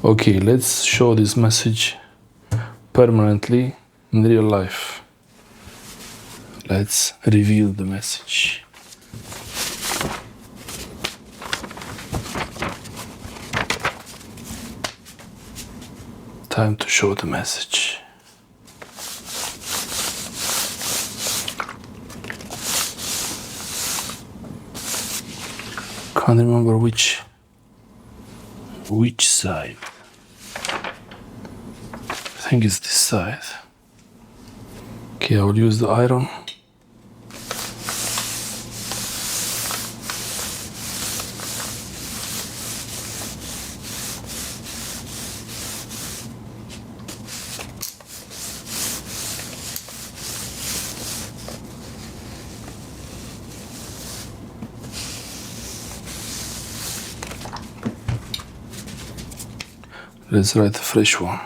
Okay, let's show this message permanently in real life. Let's reveal the message. Time to show the message. Can't remember which side. I think it's this side. Okay, I will use the iron. Let's write a fresh one.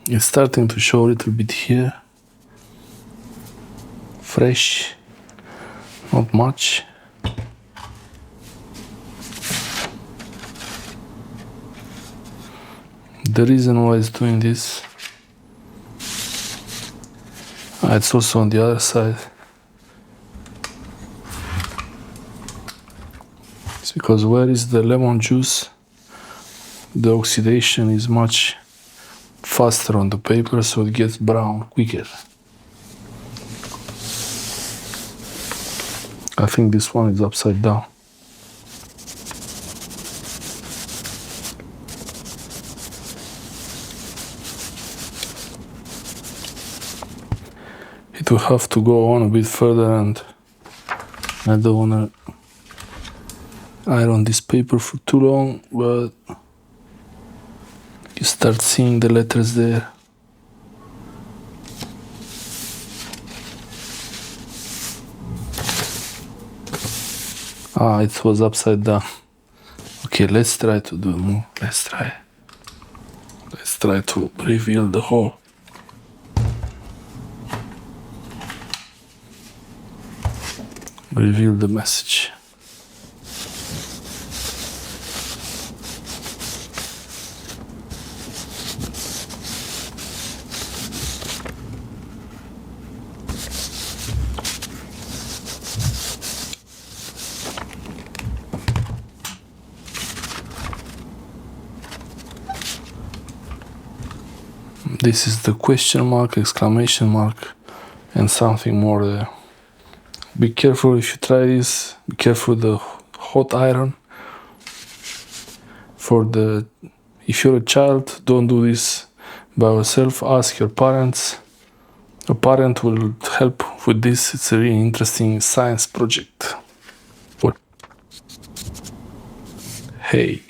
It's starting to show a little bit here. Fresh, not much. The reason why it's doing this, it's also on the other side. It's because where is the lemon juice, the oxidation is much faster on the paper, so it gets brown quicker. I think this one is upside down. It will have to go on a bit further, and I don't want to iron this paper for too long, but you start seeing the letters there. It was upside down. Okay, let's try to do more. Let's try to reveal the whole. Reveal the message. This is the question mark, exclamation mark, and something more there. Be careful if you try this. Be careful with the hot iron. If you're a child, don't do this by yourself. Ask your parents. A parent will help with this. It's a really interesting science project. Hey.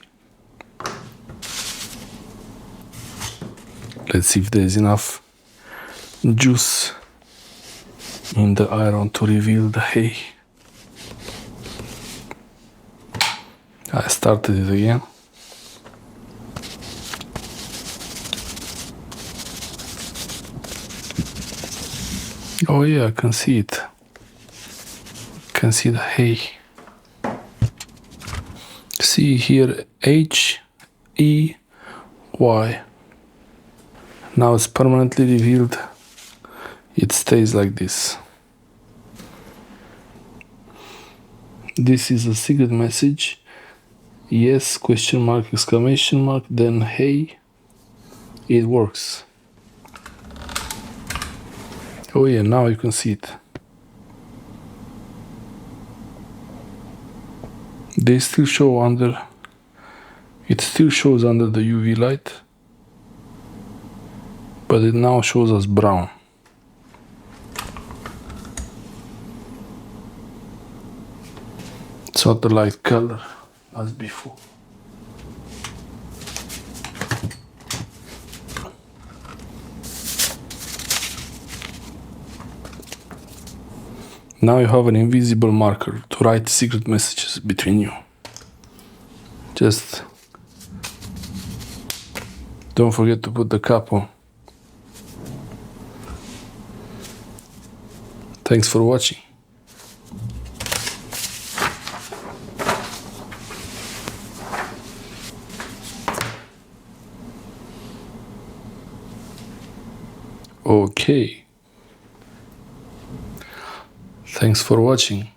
Let's see if there's enough juice in the iron to reveal the hay. I started it again. Oh yeah, I can see it. I can see the hay. See here, H-E-Y. Now it's permanently revealed. It stays like this. This is a secret message. Yes, question mark, exclamation mark, then hey. It works. Oh yeah, now you can see it. They still show under. It still shows under the UV light, but it now shows us brown. It's not the light color as before. Now you have an invisible marker to write secret messages between you. Just don't forget to put the capo. Thanks for watching. Okay. Thanks for watching.